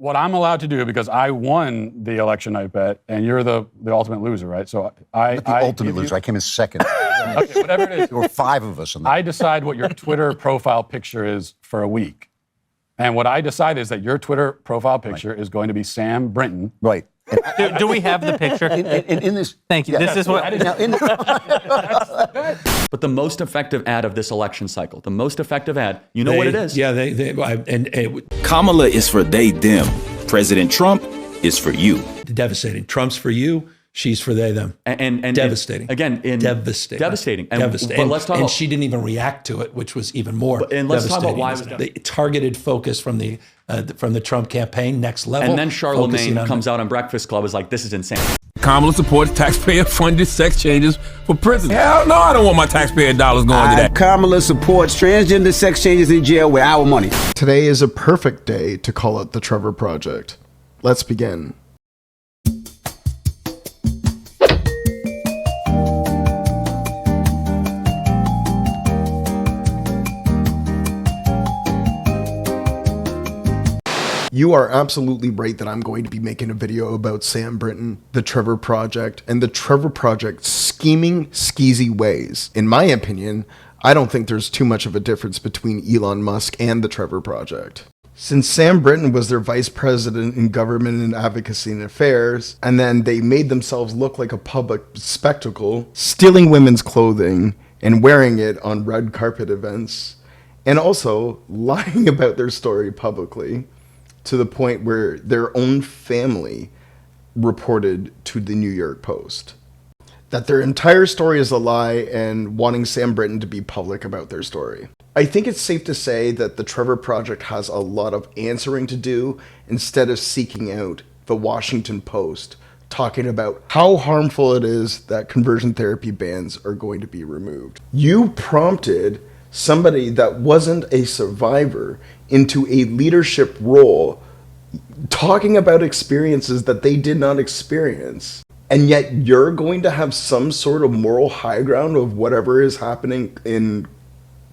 what I'm allowed to do, because I won the election night bet, and you're the ultimate loser, right? So I'm not the ultimate loser. I came in second. Okay, whatever it is. There were 5 of us in that. I decide what your Twitter profile picture is for a week. And what I decide is that your Twitter profile picture is going to be Sam Brinton. Right. Do we have the picture? In this, Thank you. Yeah. This is what. But the most effective ad of this election cycle, the most effective ad, you know what it is? Yeah, Kamala is for they, them. President Trump is for you. devastating. Trump's for you. She's for they, them. And devastating. Devastating. Devastating. But let's talk about, she didn't even react to it, which was even more and let's talk about why devastating. The targeted focus from the Trump campaign, next level. And then Charlemagne comes out on Breakfast Club, is like, this is insane. Kamala supports taxpayer-funded sex changes for prisons. Hell no, I don't want my taxpayer dollars going to that. Kamala supports transgender sex changes in jail with our money. Today is a perfect day to call it the Trevor Project. Let's begin. You are absolutely right that I'm going to be making a video about Sam Brinton, the Trevor Project, and the Trevor Project's scheming, skeezy ways. In my opinion, I don't think there's too much of a difference between Elon Musk and the Trevor Project. Since Sam Brinton was their vice president in government and advocacy and affairs, and then they made themselves look like a public spectacle, stealing women's clothing and wearing it on red carpet events, and also lying about their story publicly, to the point where their own family reported to the New York Post that their entire story is a lie and wanting Sam Brinton to be public about their story. I think it's safe to say that the Trevor Project has a lot of answering to do instead of seeking out the Washington Post talking about how harmful it is that conversion therapy bans are going to be removed. You prompted somebody that wasn't a survivor into a leadership role, talking about experiences that they did not experience. And yet you're going to have some sort of moral high ground of whatever is happening in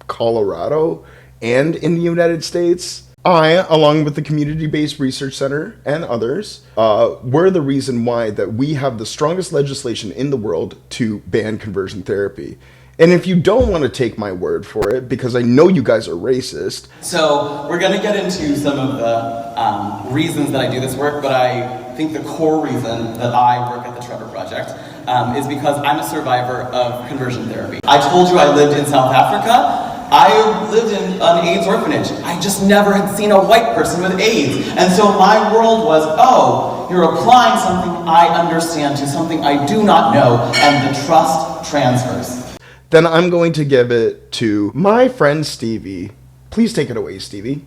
Colorado and in the United States. I, along with the Community-Based Research Center and others, were the reason why that we have the strongest legislation in the world to ban conversion therapy. And if you don't want to take my word for it, because I know you guys are racist. So we're going to get into some of the reasons that I do this work, but I think the core reason that I work at the Trevor Project is because I'm a survivor of conversion therapy. I told you I lived in South Africa. I lived in an AIDS orphanage. I just never had seen a white person with AIDS. And so my world was, oh, you're applying something I understand to something I do not know, and the trust transfers. Then I'm going to give it to my friend Stevie. Please take it away, Stevie.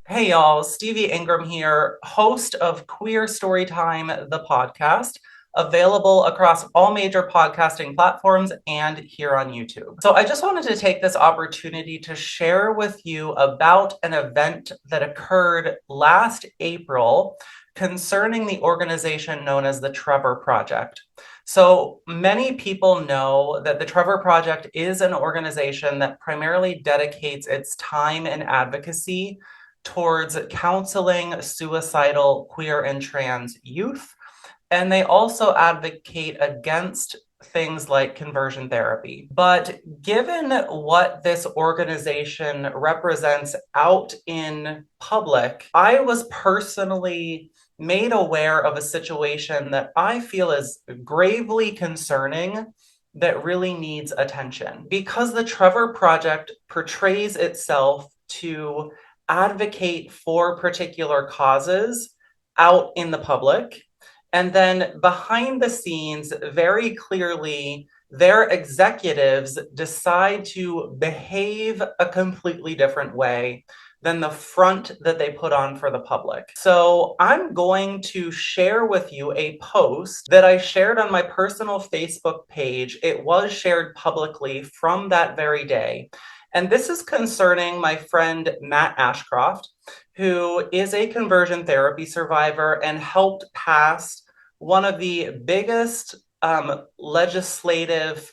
Hey y'all, Stevie Ingram here, host of Queer Storytime, the podcast, available across all major podcasting platforms and here on YouTube. So I just wanted to take this opportunity to share with you about an event that occurred last April concerning the organization known as the Trevor Project. So many people know that the Trevor Project is an organization that primarily dedicates its time and advocacy towards counseling suicidal queer and trans youth. And they also advocate against things like conversion therapy. But given what this organization represents out in public, I was personally made aware of a situation that I feel is gravely concerning that really needs attention. Because the Trevor Project portrays itself to advocate for particular causes out in the public, and then behind the scenes, very clearly, their executives decide to behave a completely different way than the front that they put on for the public. So I'm going to share with you a post that I shared on my personal Facebook page. It was shared publicly from that very day. And this is concerning my friend Matt Ashcroft, who is a conversion therapy survivor and helped pass one of the biggest legislative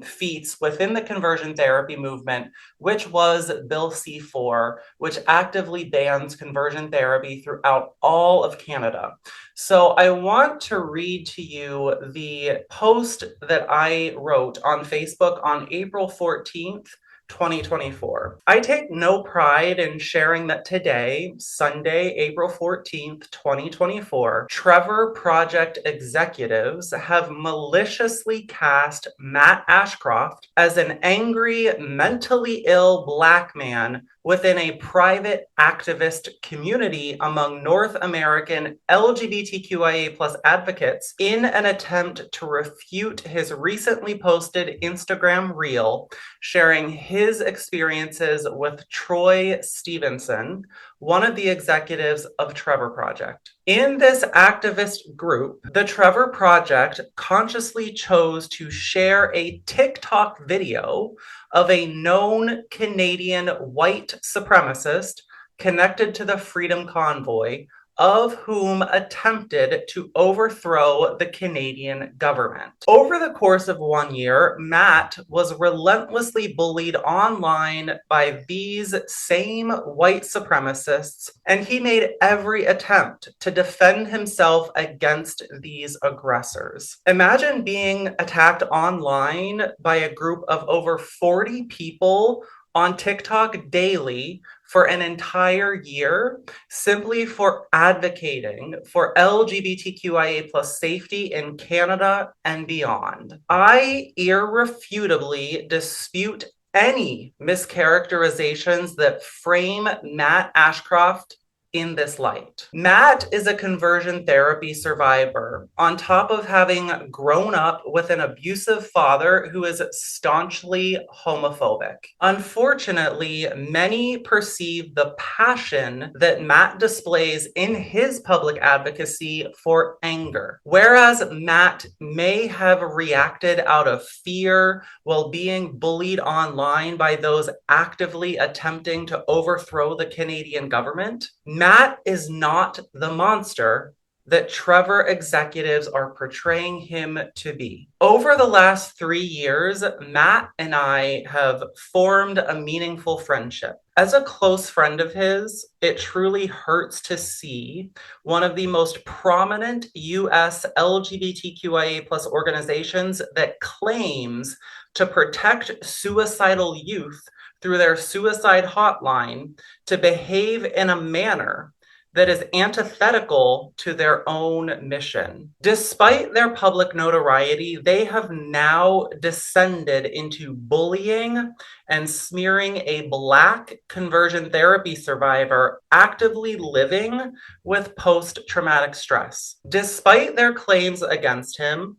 feats within the conversion therapy movement, which was Bill C-4, which actively bans conversion therapy throughout all of Canada. So I want to read to you the post that I wrote on Facebook on April 14th, 2024. I take no pride in sharing that today, Sunday, April 14th, 2024, Trevor Project executives have maliciously cast Matt Ashcroft as an angry, mentally ill Black man within a private activist community among North American LGBTQIA+ advocates in an attempt to refute his recently posted Instagram reel sharing his experiences with Troy Stevenson, one of the executives of Trevor Project. In this activist group, the Trevor Project consciously chose to share a TikTok video of a known Canadian white supremacist connected to the Freedom Convoy, of whom attempted to overthrow the Canadian government. Over the course of 1 year, Matt was relentlessly bullied online by these same white supremacists, and he made every attempt to defend himself against these aggressors. Imagine being attacked online by a group of over 40 people on TikTok daily for an entire year, simply for advocating for LGBTQIA+ safety in Canada and beyond. I irrefutably dispute any mischaracterizations that frame Matt Ashcroft in this light. Matt is a conversion therapy survivor, on top of having grown up with an abusive father who is staunchly homophobic. Unfortunately, many perceive the passion that Matt displays in his public advocacy for anger, whereas Matt may have reacted out of fear while being bullied online by those actively attempting to overthrow the Canadian government. Matt is not the monster that Trevor executives are portraying him to be. Over the last 3 years, Matt and I have formed a meaningful friendship. As a close friend of his, it truly hurts to see one of the most prominent US LGBTQIA+ organizations that claims to protect suicidal youth through their suicide hotline to behave in a manner that is antithetical to their own mission. Despite their public notoriety, they have now descended into bullying and smearing a Black conversion therapy survivor actively living with post-traumatic stress. Despite their claims against him,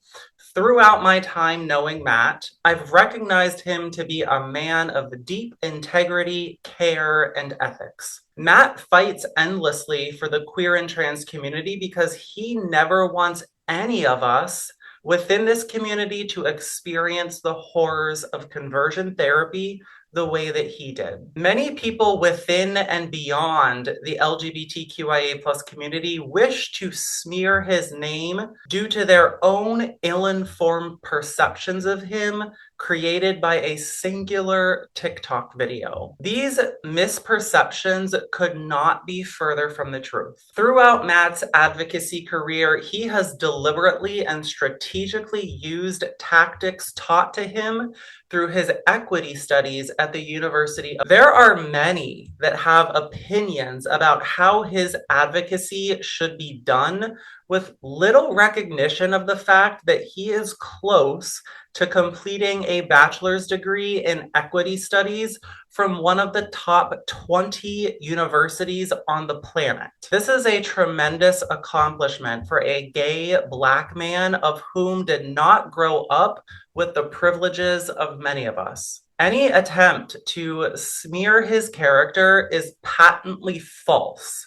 throughout my time knowing Matt, I've recognized him to be a man of deep integrity, care, and ethics. Matt fights endlessly for the queer and trans community because he never wants any of us within this community to experience the horrors of conversion therapy the way that he did. Many people within and beyond the LGBTQIA+ community wish to smear his name due to their own ill-informed perceptions of him created by a singular TikTok video. These misperceptions could not be further from the truth. Throughout Matt's advocacy career, he has deliberately and strategically used tactics taught to him through his equity studies at the University. There are many that have opinions about how his advocacy should be done, with little recognition of the fact that he is close to completing a bachelor's degree in equity studies from one of the top 20 universities on the planet. This is a tremendous accomplishment for a gay Black man of whom did not grow up with the privileges of many of us. Any attempt to smear his character is patently false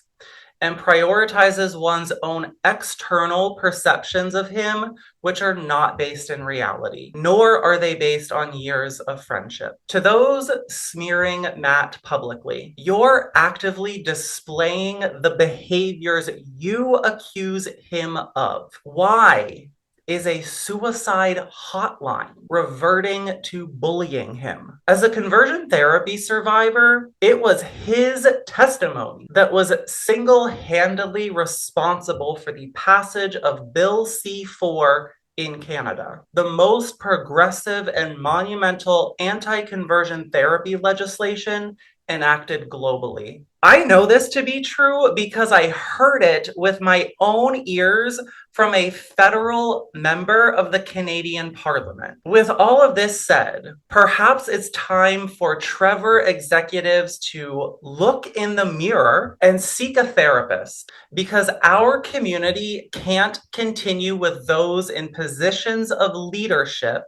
and prioritizes one's own external perceptions of him, which are not based in reality, nor are they based on years of friendship. To those smearing Matt publicly, you're actively displaying the behaviors you accuse him of. Why is a suicide hotline reverting to bullying him. As a conversion therapy survivor, it was his testimony that was single-handedly responsible for the passage of Bill C-4 in Canada, the most progressive and monumental anti-conversion therapy legislation enacted globally. I know this to be true because I heard it with my own ears from a federal member of the Canadian Parliament. With all of this said, perhaps it's time for Trevor executives to look in the mirror and seek a therapist, because our community can't continue with those in positions of leadership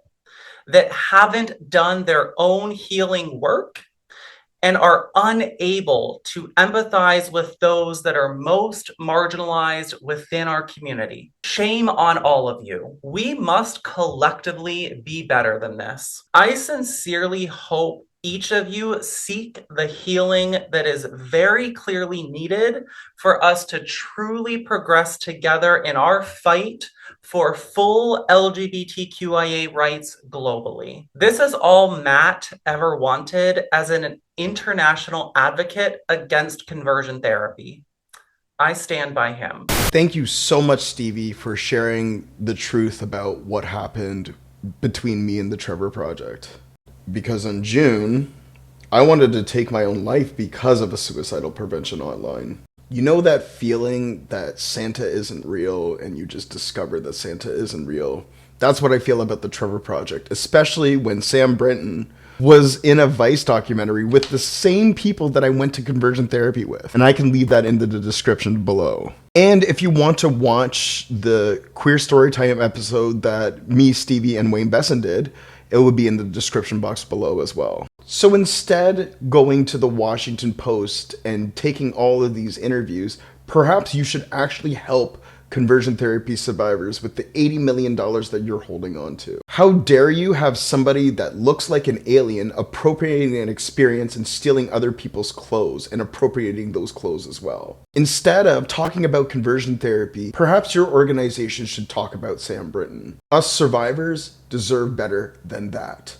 that haven't done their own healing work and are unable to empathize with those that are most marginalized within our community. Shame on all of you. We must collectively be better than this. I sincerely hope each of you seek the healing that is very clearly needed for us to truly progress together in our fight for full LGBTQIA rights globally. This is all Matt ever wanted as an international advocate against conversion therapy. I stand by him. Thank you so much, Stevie, for sharing the truth about what happened between me and the Trevor Project. Because in June, I wanted to take my own life because of a suicidal prevention hotline. You know that feeling that Santa isn't real and you just discover that Santa isn't real? That's what I feel about the Trevor Project, especially when Sam Brinton was in a Vice documentary with the same people that I went to conversion therapy with. And I can leave that in the description below. And if you want to watch the Queer Storytime episode that me, Stevie, and Wayne Besson did, it would be in the description box below as well. So instead, going to the Washington Post and taking all of these interviews, perhaps you should actually help conversion therapy survivors with the $80 million that you're holding on to. How dare you have somebody that looks like an alien appropriating an experience and stealing other people's clothes and appropriating those clothes as well? Instead of talking about conversion therapy, perhaps your organization should talk about Sam Brinton. Us survivors deserve better than that.